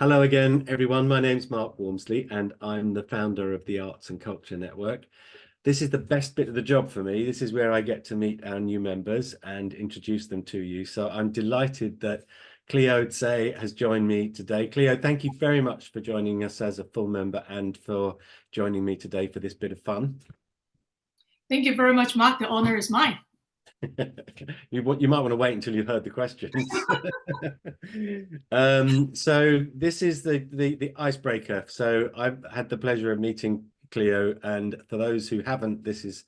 Hello again, everyone. My name's Mark Walmsley, and I'm the founder of the Arts and Culture Network. This is the best bit of the job for me. This is where I get to meet our new members and introduce them to you. So I'm delighted that Cleo Tse has joined me today. Cleo, thank you very much for joining us as a full member and for joining me today for this bit of fun. Thank you very much, Mark. The honor is mine. You might want to wait until you've heard the questions. So this is the icebreaker. So I've had the pleasure of meeting Cleo, and for those who haven't, this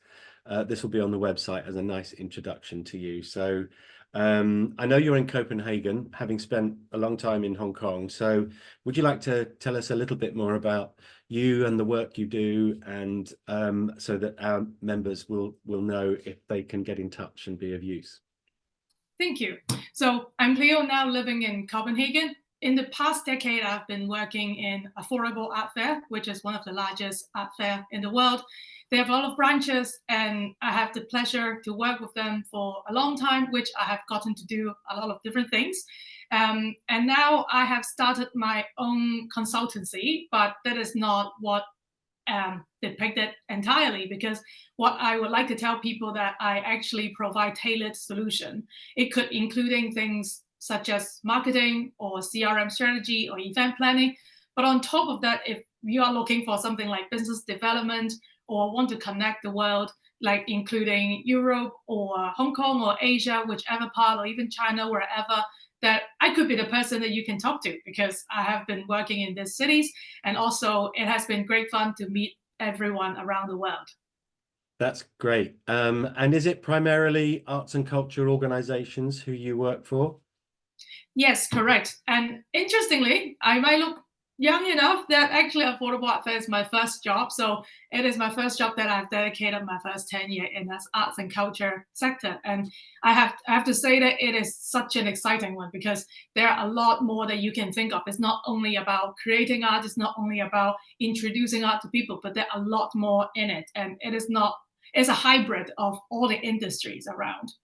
will be on the website as a nice introduction to you. So I know you're in Copenhagen, having spent a long time in Hong Kong. So would you like to tell us a little bit more about you and the work you do, and so that our members will know if they can get in touch and be of use? Thank you. So I'm Cleo, now living in Copenhagen. In the past decade, I've been working in Affordable Art Fair, which is one of the largest art fair in the world. They have a lot of branches, and I have the pleasure to work with them for a long time, which I have gotten to do a lot of different things. And now I have started my own consultancy, but that is not what depicted entirely, because what I would like to tell people that I actually provide tailored solution. It could including things such as marketing or CRM strategy or event planning. But on top of that, if you are looking for something like business development or want to connect the world, like including Europe or Hong Kong or Asia, whichever part, or even China, wherever, that I could be the person that you can talk to, because I have been working in these cities. And also it has been great fun to meet everyone around the world. That's great. And is it primarily arts and culture organizations who you work for? Yes, correct. And interestingly, I might look young enough that actually Affordable Art Fair is my first job. So it is my first job that I've dedicated my first tenure in this arts and culture sector. And I have to say that it is such an exciting one, because there are a lot more that you can think of. It's not only about creating art, it's not only about introducing art to people, but there are a lot more in it. And it's a hybrid of all the industries around.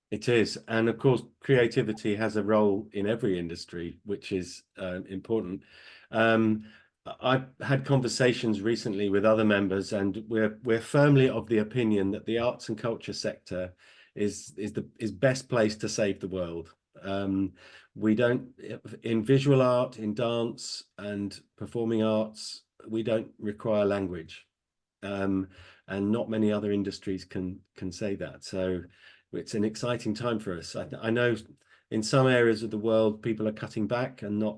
It is. And of course, creativity has a role in every industry, which is important. I've had conversations recently with other members, and we're firmly of the opinion that the arts and culture sector is best placed to save the world. We don't, in visual art, in dance and performing arts, we don't require language. And not many other industries can say that. So it's an exciting time for us. I know in some areas of the world, people are cutting back and not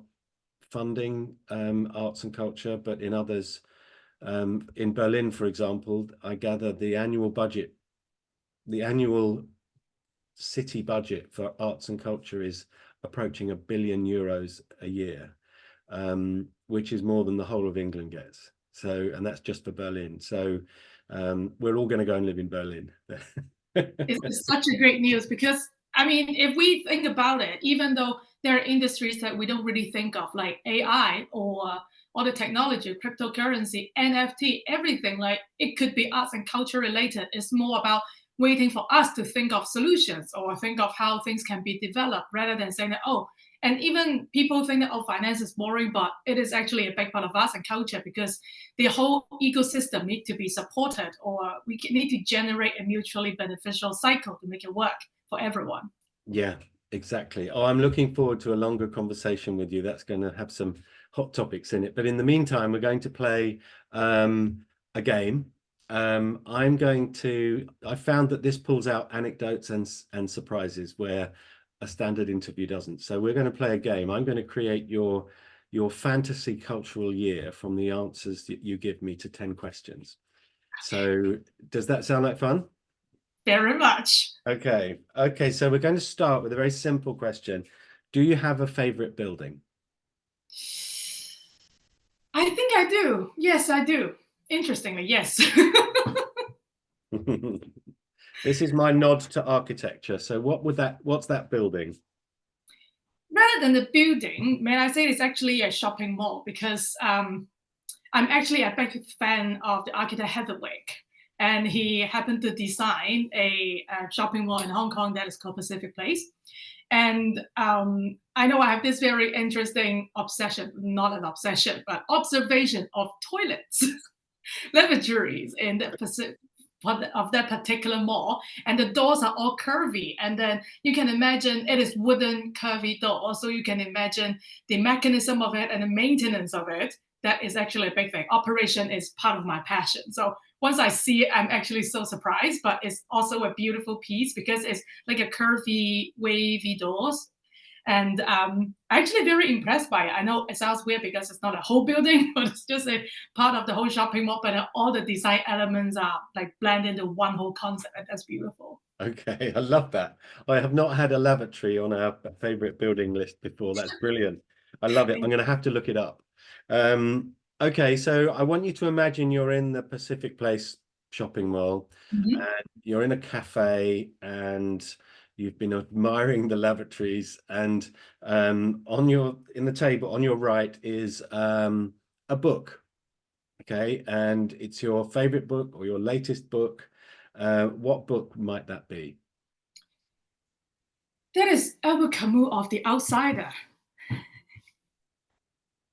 funding arts and culture, but in others, in Berlin, for example, I gather the annual city budget for arts and culture is approaching €1 billion a year, which is more than the whole of England gets. So, and that's just for Berlin. So we're all going to go and live in Berlin. It's such a great news, because I mean, if we think about it, even though there are industries that we don't really think of, like AI or the technology, cryptocurrency, NFT, everything, like it could be arts and culture related. It's more about waiting for us to think of solutions or think of how things can be developed, rather than saying that, oh, and even people think that, oh, finance is boring, but it is actually a big part of arts and culture, because the whole ecosystem needs to be supported, or we need to generate a mutually beneficial cycle to make it work for everyone. Yeah, exactly. Oh, I'm looking forward to a longer conversation with you. That's going to have some hot topics in it. But in the meantime, we're going to play a game. I found that this pulls out anecdotes and surprises where a standard interview doesn't. So we're going to play a game. I'm going to create your fantasy cultural year from the answers that you give me to 10 questions. So does that sound like fun? Very much. Okay. So we're going to start with a very simple question. Do you have a favorite building? I think I do. Yes, I do. Interestingly, yes. This is my nod to architecture. So what's that building? Rather than the building, may I say it's actually a shopping mall, because I'm actually a big fan of the architect Heatherwick, and he happened to design a shopping mall in Hong Kong that is called Pacific Place. And I know I have this very interesting obsession, not an obsession, but observation of toilets, lavatories in the of that particular mall, and the doors are all curvy, and then you can imagine it is wooden curvy door, so you can imagine the mechanism of it and the maintenance of it. That is actually a big thing. Operation is part of my passion. So once I see it, I'm actually so surprised, but it's also a beautiful piece because it's like a curvy, wavy doors. And actually very impressed by it. I know it sounds weird because it's not a whole building, but it's just a part of the whole shopping mall. But all the design elements are like blended into one whole concept, and that's beautiful. Okay, I love that. I have not had a lavatory on our favorite building list before. That's brilliant. I love it. I'm going to have to look it up. Okay, so I want you to imagine you're in the Pacific Place shopping mall, Mhm. and you're in a cafe, and you've been admiring the lavatories, and in the table on your right is a book. Okay, and it's your favorite book or your latest book. What book might that be? That is Albert Camus of The Outsider.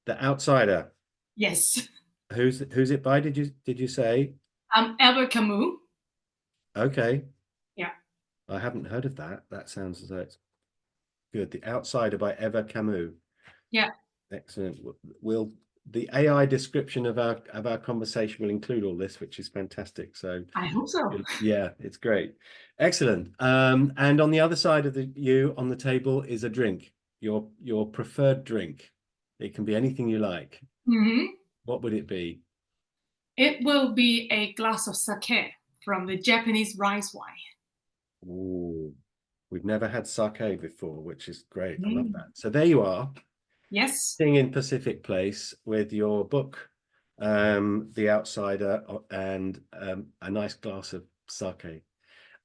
The Outsider. Yes. Who's it by? Did you say? Albert Camus. Okay, Yeah. I haven't heard of that. That sounds as though it's good. The Outsider by Eva Camus. Yeah. Excellent. Will the AI description of our conversation will include all this, which is fantastic. So I hope so. yeah, it's great. Excellent. And on the other side of you on the table is a drink, your preferred drink. It can be anything you like. Mhm. What would it be? It will be a glass of sake from the Japanese rice wine. Ooh, we've never had sake before, which is great. I love Mm. that. So there you are, Yes. sitting in Pacific Place with your book, The Outsider, and a nice glass of sake.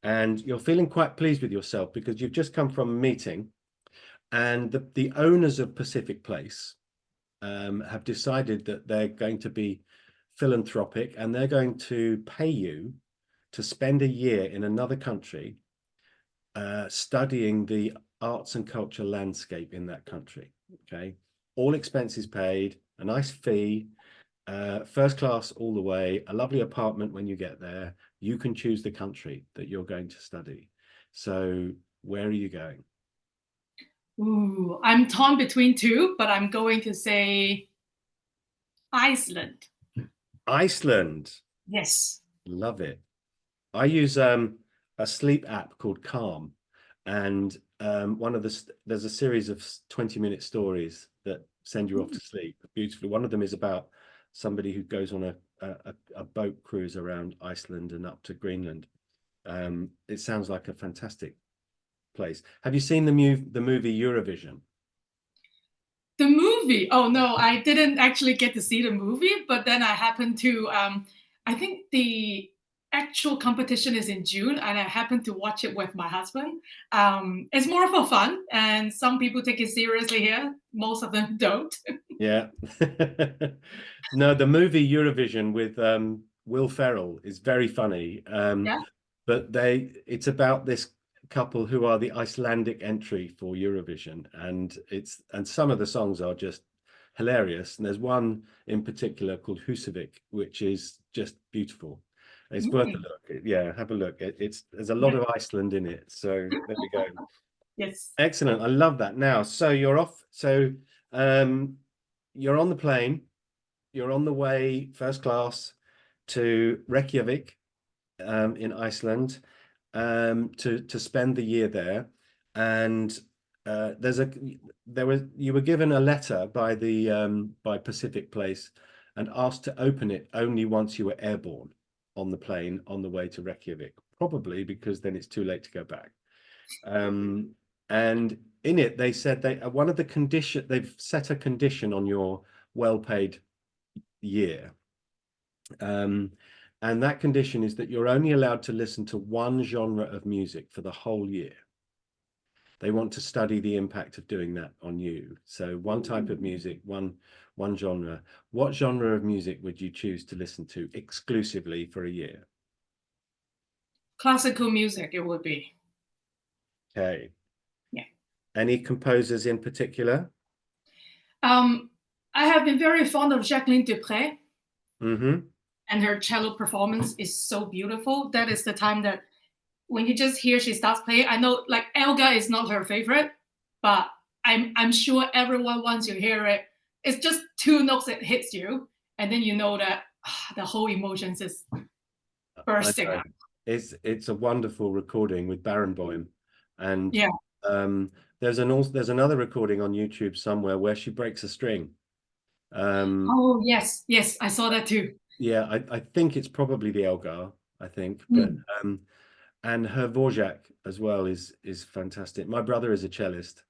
And you're feeling quite pleased with yourself because you've just come from a meeting, and the owners of Pacific Place have decided that they're going to be philanthropic, and they're going to pay you to spend a year in another country studying the arts and culture landscape in that country. Okay, all expenses paid, a nice fee, first class all the way, a lovely apartment when you get there. You can choose the country that you're going to study. So where are you going? Ooh, I'm torn between two, but I'm going to say Iceland. Iceland. Yes. Love it. I use a sleep app called Calm, and there's a series of 20-minute stories that send you off to sleep beautifully. One of them is about somebody who goes on a boat cruise around Iceland and up to Greenland. It sounds like a fantastic place. Have you seen the movie Eurovision? The movie. Oh no, I didn't actually get to see the movie, but then I happened to. I think the actual competition is in June, and I happened to watch it with my husband. It's more for fun, and some people take it seriously here. Most of them don't. Yeah. No, the movie Eurovision with Will Ferrell is very funny. Yeah. But it's about this couple who are the Icelandic entry for Eurovision, and some of the songs are just hilarious. And there's one in particular called Husavik, which is just beautiful. It's worth a Mm, look. Yeah, have a look. There's a lot yeah. of Iceland in it. So there we go. Yes. Excellent. I love that. Now, so you're off. So um, you're on the plane. You're on the way, first class, to Reykjavik, in Iceland, to spend the year there. And you were given a letter by Pacific Place and asked to open it only once you were airborne on the plane on the way to Reykjavik, probably because then it's too late to go back. And in it, they said they've set a condition on your well-paid year. And that condition is that you're only allowed to listen to one genre of music for the whole year. They want to study the impact of doing that on you. So one type of music, one genre. What genre of music would you choose to listen to exclusively for a year? Classical music. It would be. Okay. Yeah. Any composers in particular? I have been very fond of Jacqueline Dupre, Mm-hmm. and her cello performance is so beautiful. That is the time that when you just hear she starts playing, I know like Elga is not her favorite, but I'm sure everyone once you hear it, it's just two notes that hits you, and then you know that the whole emotions is I bursting know. out. It's a wonderful recording with Barenboim, and Yeah. there's another recording on YouTube somewhere where she breaks a string. Oh yes, yes, I saw that too. Yeah, I think it's probably the Elgar, I think, but Mm. and her Dvorak as well is fantastic. My brother is a cellist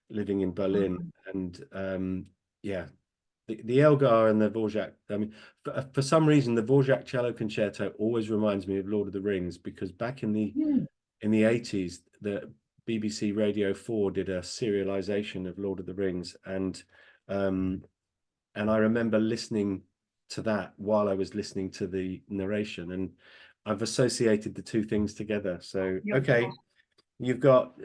living in Berlin, and yeah, the Elgar and the Dvorak. I mean, for some reason, the Dvorak cello concerto always reminds me of Lord of the Rings, because back in the Mm. 80s, the BBC Radio 4 did a serialization of Lord of the Rings, um, and I remember listening to that while I was listening to the narration, and I've associated the two things together. So, Beautiful. okay, you've got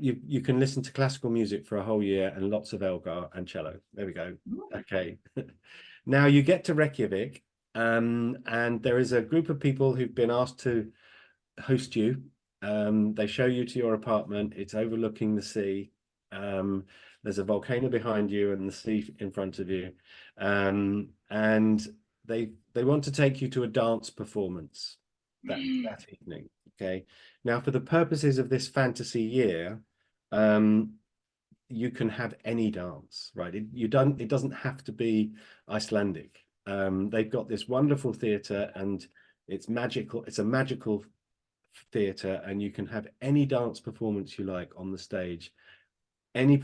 you can listen to classical music for a whole year and lots of Elgar and cello. There we go. Okay. Now you get to Reykjavik, and there is a group of people who've been asked to host you. They show you to your apartment. It's overlooking the sea. There's a volcano behind you and the sea in front of you. And they want to take you to a dance performance that evening. Okay. Now, for the purposes of this fantasy year, you can have any dance, right? It doesn't have to be Icelandic. They've got this wonderful theatre, and it's magical. It's a magical theatre, and you can have any dance performance you like on the stage, any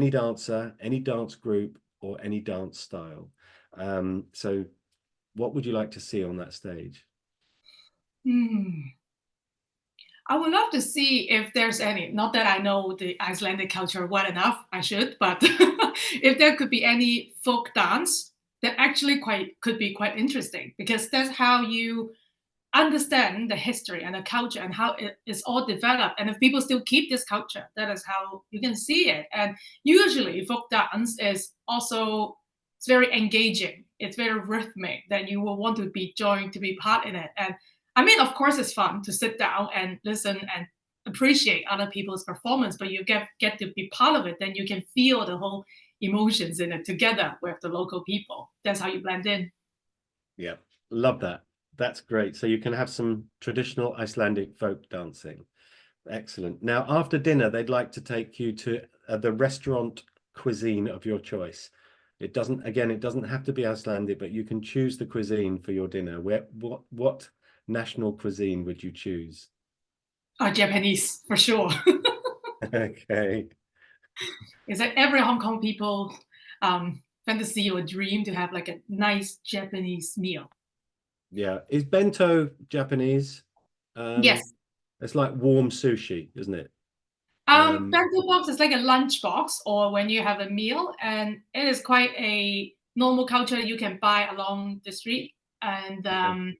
dancer, any dance group, or any dance style. So what would you like to see on that stage? Mm. I would love to see if there's any, not that I know the Icelandic culture well enough, I should, but if there could be any folk dance that actually quite could be quite interesting, because that's how you understand the history and the culture and how it is all developed. And if people still keep this culture, that is how you can see it. And usually folk dance is also, it's very engaging. It's very rhythmic that you will want to be joined to be part in it. And I mean, of course, it's fun to sit down and listen and appreciate other people's performance, but you get to be part of it. Then you can feel the whole emotions in it together with the local people. That's how you blend in. Yeah, love that. That's great. So you can have some traditional Icelandic folk dancing. Excellent. Now, after dinner, they'd like to take you to the restaurant cuisine of your choice. It doesn't have to be Icelandic, but you can choose the cuisine for your dinner. What national cuisine would you choose? Japanese, for sure. Okay. Is that every Hong Kong people fantasy or dream to have like a nice Japanese meal? Yeah. Is bento Japanese? Um, Yes. it's like warm sushi, isn't it? Um, Bento box is like a lunch box or when you have a meal, and it is quite a normal culture you can buy along the street. And okay.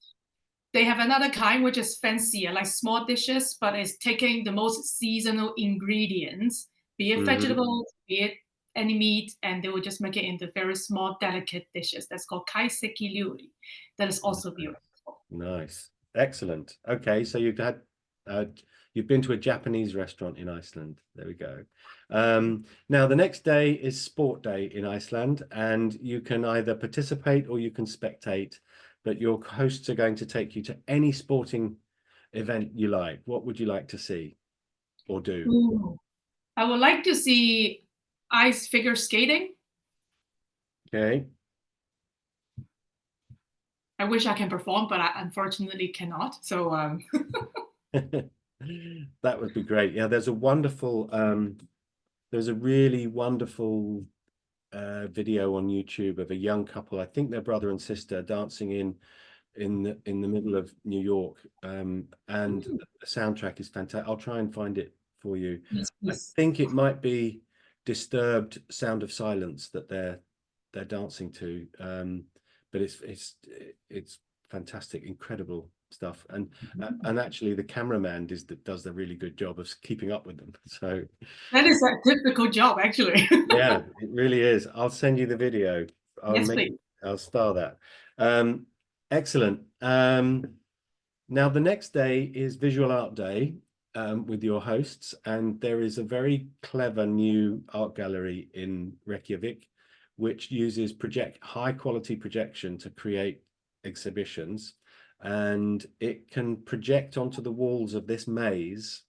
they have another kind which is fancier, like small dishes, but it's taking the most seasonal ingredients, be it Hmm. vegetables, be it any meat, and they will just make it into very small, delicate dishes. That's called kaiseki ryuri. That is also beautiful. Nice. Excellent. Okay, so uh, you've been to a Japanese restaurant in Iceland. There we go. Now the next day is sport day in Iceland, and you can either participate or you can spectate, but your hosts are going to take you to any sporting event you like. What would you like to see or do? Ooh. I would like to see ice figure skating. Okay. I wish I can perform, but I unfortunately cannot. So That would be great. Yeah, there's a really wonderful video on YouTube of a young couple. I think they're brother and sister dancing in the middle of New York. And the soundtrack is fantastic. I'll try and find it for you. yes, I please. think it might be Disturbed Sound of Silence that they're dancing to. But it's fantastic, incredible stuff, and actually the cameraman does the really good job of keeping up with them. So that is a difficult job, actually. yeah, it really is. I'll send you the video. Yes, please. I'll star that. Excellent. Now the next day is Visual Art Day with your hosts, and there is a very clever new art gallery in Reykjavik, which uses high quality projection to create exhibitions, and it can project onto the walls of this maze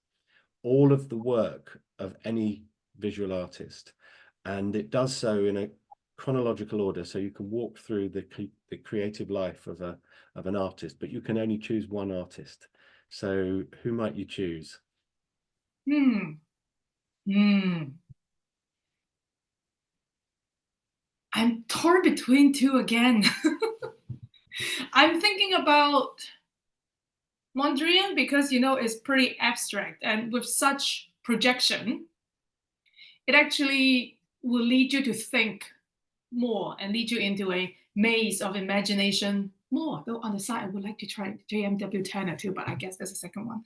all of the work of any visual artist, and it does so in a chronological order, so you can walk through the creative life of an artist, but you can only choose one artist. So who might you choose? I'm torn between two again. I'm thinking about Mondrian because, it's pretty abstract, and with such projection, it actually will lead you to think more and lead you into a maze of imagination more. Though on the side, I would like to try JMW Tanner too, but I guess that's the second one.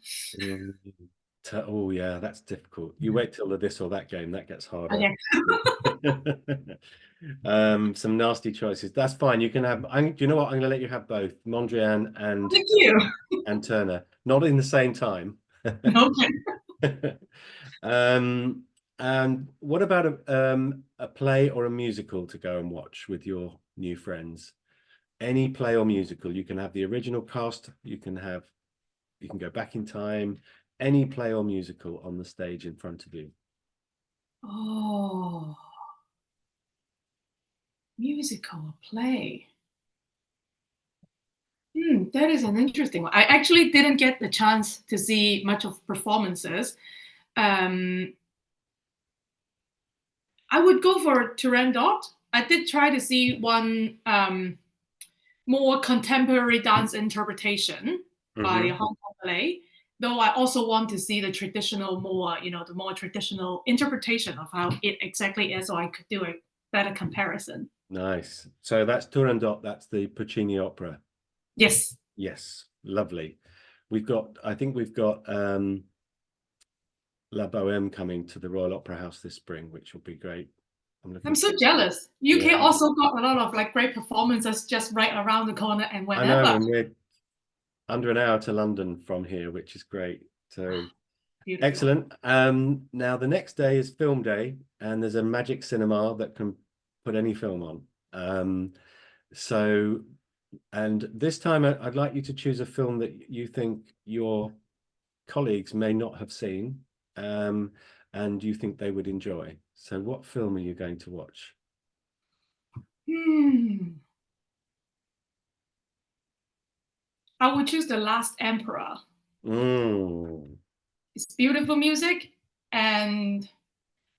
Oh yeah, that's difficult. You wait till the this or that game, that gets harder. Okay. Some nasty choices. That's fine. You can have. Do you know what? I'm going to let you have both Mondrian and Thank you. and Turner, not in the same time. Okay. And what about a play or a musical to go and watch with your new friends? Any play or musical. You can have the original cast. You can go back in time. Any play or musical on the stage in front of you. Oh, musical play. That is an interesting one. I actually didn't get the chance to see much of performances. I would go for Turandot. I did try to see one more contemporary dance interpretation by Hong Kong Ballet, though I also want to see the traditional the more traditional interpretation of how it exactly is, so I could do a better comparison. Nice. So that's Turandot. That's the Puccini opera. Yes. Yes. Lovely. I think we've got La Boheme coming to the Royal Opera House this spring, which will be great. I'm so jealous. UK also got a lot of great performances just right around the corner and whenever. I know, and we're under an hour to London from here, which is great. So beautiful. Excellent. Now the next day is film day, and there's a magic cinema that can put any film on. And this time I'd like you to choose a film that you think your colleagues may not have seen, and you think they would enjoy. So what film are you going to watch? I would choose The Last Emperor. It's beautiful music, and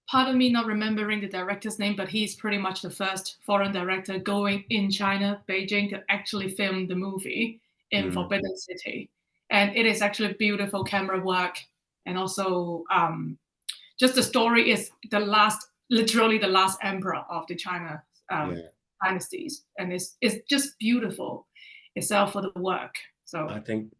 part of me not remembering the director's name, but he's pretty much the first foreign director going in China, Beijing, to actually film the movie in Forbidden City. And it is actually beautiful camera work. And also just the story is literally the last emperor of the China dynasties. And it's just beautiful itself for the work. So I think,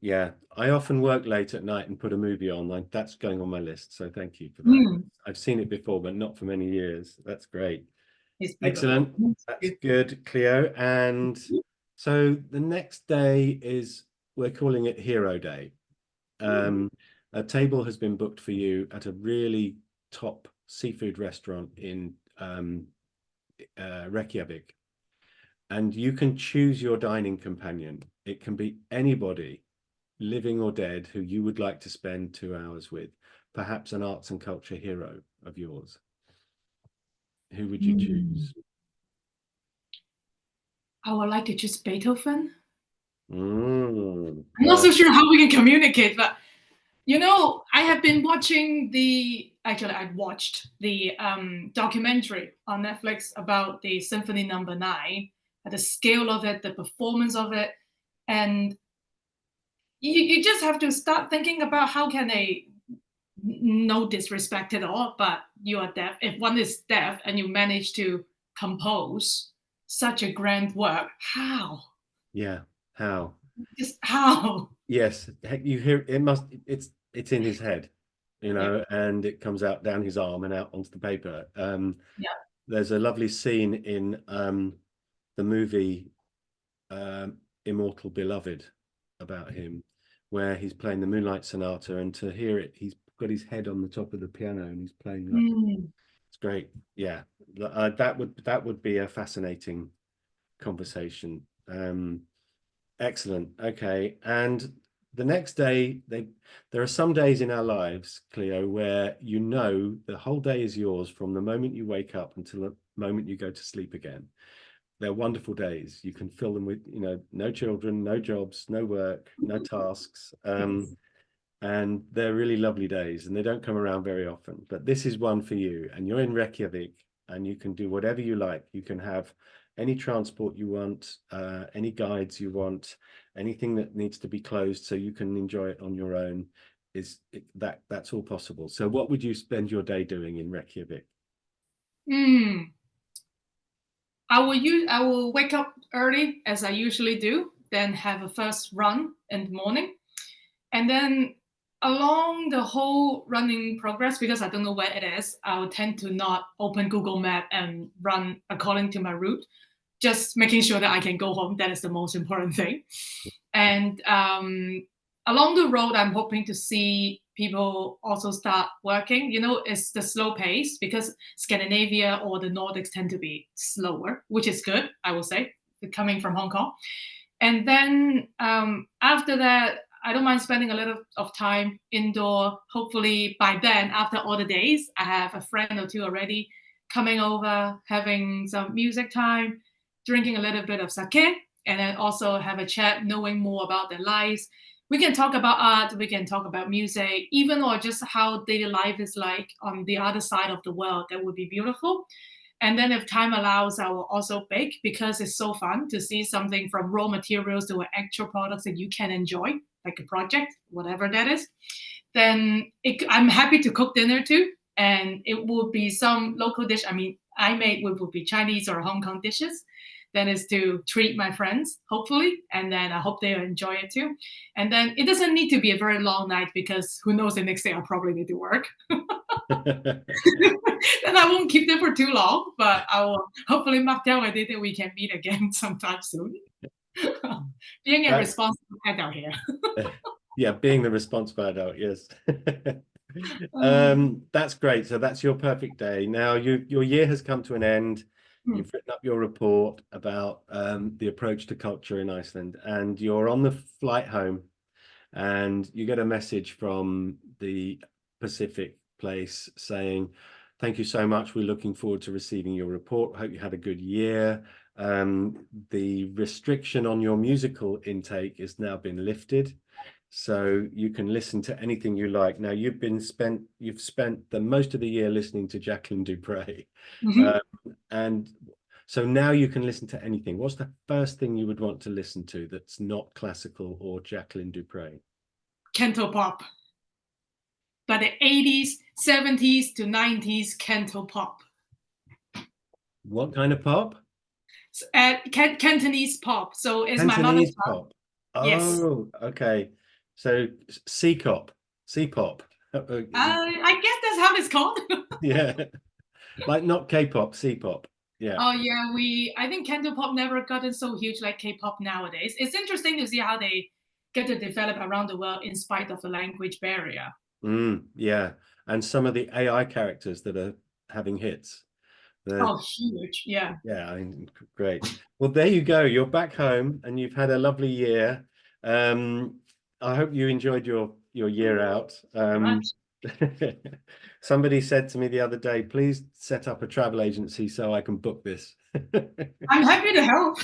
I often work late at night and put a movie on. That's going on my list. So thank you for that. I've seen it before, but not for many years. That's great. Excellent. That's good, Cleo. And so the next day we're calling it Hero Day. A table has been booked for you at a really top seafood restaurant in Reykjavik. And you can choose your dining companion. It can be anybody, living or dead, who you would like to spend 2 hours with, perhaps an arts and culture hero of yours. Who would you choose? I would like to choose Beethoven. I'm not so sure how we can communicate, but I have been watching I watched the documentary on Netflix about the Symphony No. 9, the scale of it, the performance of it, and you just have to start thinking about how can they, no disrespect at all, but you are deaf. If one is deaf and you manage to compose such a grand work, how? Yeah, how? Just how? Yes, you hear it must it's in his head, you Yeah. know, and it comes out down his arm and out onto the paper. Yeah. There's a lovely scene in the movie Immortal Beloved about him, where he's playing the Moonlight Sonata, and to hear it, he's got his head on the top of the piano and he's playing like it's great. Yeah, that would be a fascinating conversation. Excellent. Okay, and the next day, there are some days in our lives, Cleo, where you know the whole day is yours from the moment you wake up until the moment you go to sleep again. They're wonderful days. You can fill them with, you know, no children, no jobs, no work, no tasks. Yes. And they're really lovely days and they don't come around very often. But this is one for you, and you're in Reykjavik and you can do whatever you like. You can have any transport you want, any guides you want, anything that needs to be closed so you can enjoy it on your own. That's all possible. So what would you spend your day doing in Reykjavik? I will wake up early as I usually do, then have a first run in the morning. And then along the whole running progress, because I don't know where it is, I will tend to not open Google Map and run according to my route, just making sure that I can go home. That is the most important thing. And along the road, I'm hoping to see people also start working. You know, it's the slow pace because Scandinavia or the Nordics tend to be slower, which is good, I will say, coming from Hong Kong. And then after that, I don't mind spending a little of time indoor. Hopefully by then, after all the days, I have a friend or two already coming over, having some music time, drinking a little bit of sake, and then also have a chat, knowing more about their lives. We can talk about art, we can talk about music, even or just how daily life is like on the other side of the world. That would be beautiful. And then if time allows, I will also bake because it's so fun to see something from raw materials to actual products that you can enjoy, like a project, whatever that is. Then I'm happy to cook dinner too. And it will be some local dish. I mean, I made would be Chinese or Hong Kong dishes. Then is to treat my friends, hopefully. And then I hope they enjoy it too. And then it doesn't need to be a very long night because who knows, the next day I'll probably need to work. Then I won't keep them for too long, but I will hopefully mark down a date that we can meet again sometime soon. Being a That's responsible adult here. yeah, being the responsible adult, yes. That's great. So that's your perfect day. Now your year has come to an end. You've written up your report about the approach to culture in Iceland, and you're on the flight home, and you get a message from the Pacific place saying, "Thank you so much. We're looking forward to receiving your report. Hope you had a good year. The restriction on your musical intake has now been lifted, so you can listen to anything you like." Now you've spent the most of the year listening to Jacqueline du Pré, and so now you can listen to anything. What's the first thing you would want to listen to that's not classical or Jacqueline du Pré? Canto pop. But the 80s, 70s to 90s Canto pop. What kind of pop? Cantonese pop. So it's my mother's Cantonese tongue. pop. Yes. Oh, okay. So C-pop, C-pop. I guess that's how it's called. Yeah, like not K-pop, C-pop. Yeah. Oh yeah, I think Canto pop never gotten so huge like K-pop nowadays. It's interesting to see how they get to develop around the world in spite of the language barrier. Yeah. And some of the AI characters that are having hits. Oh, huge. Yeah. Yeah, I mean, great. Well, there you go. You're back home and you've had a lovely year. I hope you enjoyed your year out. Very much. Somebody said to me the other day, please set up a travel agency so I can book this. I'm happy to help.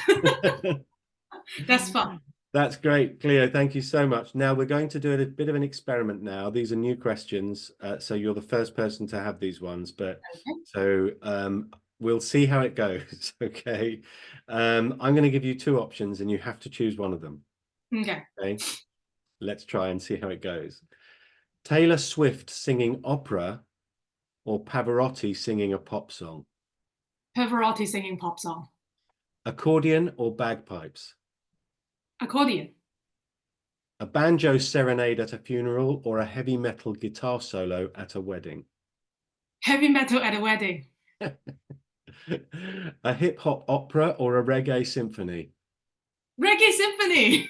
That's fun. That's great, Cleo. Thank you so much. Now we're going to do a bit of an experiment now. These are new questions, so you're the first person to have these ones, but Okay. so we'll see how it goes. Okay. I'm going to give you two options and you have to choose one of them. Okay. Okay. Let's try and see how it goes. Taylor Swift singing opera or Pavarotti singing a pop song? Pavarotti singing pop song. Accordion or bagpipes? Accordion. A banjo serenade at a funeral or a heavy metal guitar solo at a wedding? Heavy metal at a wedding. A hip hop opera or a reggae symphony? Reggae symphony.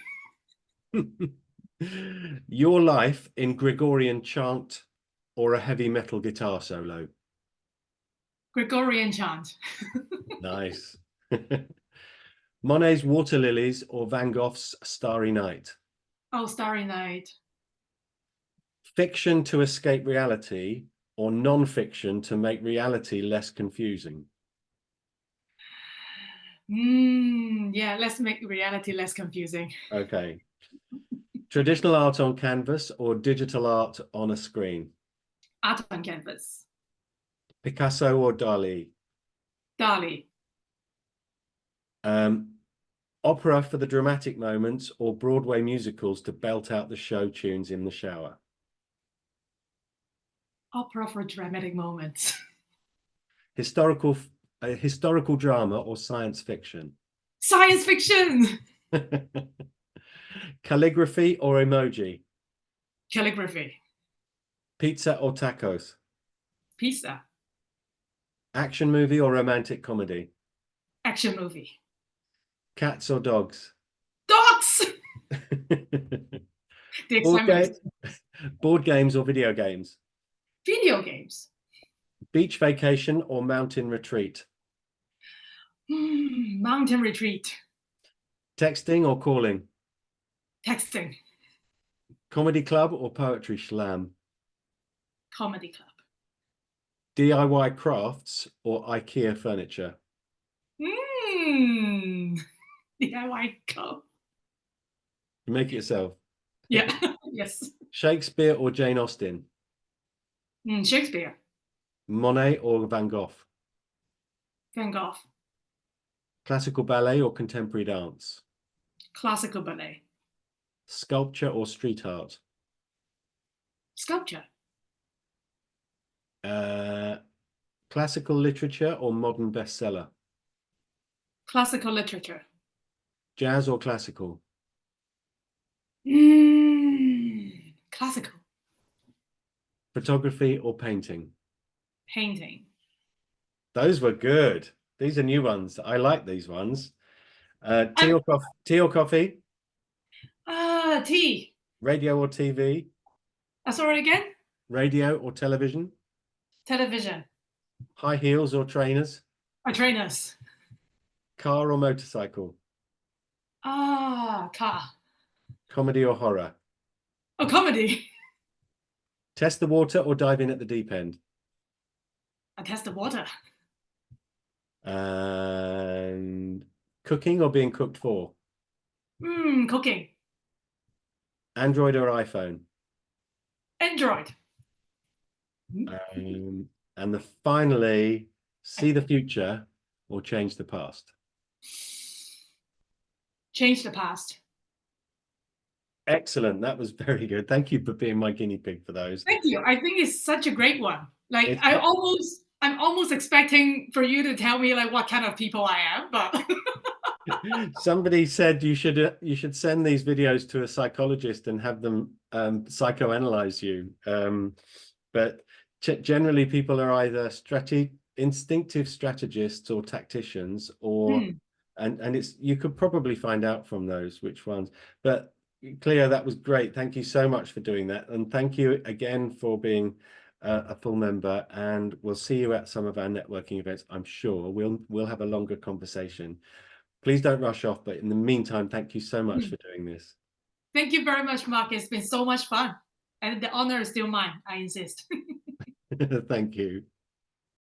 Your life in Gregorian chant or a heavy metal guitar solo? Gregorian chant. Nice. Monet's Water Lilies or Van Gogh's Starry Night? Oh, Starry Night. Fiction to escape reality or non-fiction to make reality less confusing? Yeah, let's make reality less confusing. Okay. Traditional art on canvas or digital art on a screen? Art on canvas. Picasso or Dali? Dali. Opera for the dramatic moments or Broadway musicals to belt out the show tunes in the shower? Opera for dramatic moments. Historical drama or science fiction? Science fiction. Calligraphy or emoji? Calligraphy. Pizza or tacos? Pizza. Action movie or romantic comedy? Action movie. Cats or dogs? Dogs. The excitement. Board games or video games? Video games. Beach vacation or mountain retreat? Mountain retreat. Texting or calling? Texting. Comedy club or poetry slam? Comedy club. DIY crafts or IKEA furniture? DIY club. You make it yourself. Yeah. Yes. Shakespeare or Jane Austen? Shakespeare. Monet or Van Gogh? Van Gogh. Classical ballet or contemporary dance? Classical ballet. Sculpture or street art? Sculpture. Classical literature or modern bestseller? Classical literature. Jazz or classical? Classical. Photography or painting? Painting. Those were good. These are new ones. I like these ones. Tea or coffee? Tea. Radio or TV? Sorry again? Radio or television? Television. High heels or trainers? Trainers. Car or motorcycle? Car. Comedy or horror? Oh, comedy. Test the water or dive in at the deep end? I test the water. And cooking or being cooked for? Cooking. Android or iPhone? Android. And finally, see the future or change the past? Change the past. Excellent. That was very good. Thank you for being my guinea pig for those. Thank you. I think it's such a great one. Like I'm almost expecting for you to tell me like what kind of people I am, but somebody said you should send these videos to a psychologist and have them psychoanalyze you. But generally, people are either instinctive strategists or tacticians, or and it's you could probably find out from those which ones. But Cleo, that was great. Thank you so much for doing that, and thank you again for being a full member. And we'll see you at some of our networking events. I'm sure we'll have a longer conversation. Please don't rush off, but in the meantime, thank you so much for doing this. Thank you very much, Mark. It's been so much fun, and the honor is still mine. I insist. Thank you.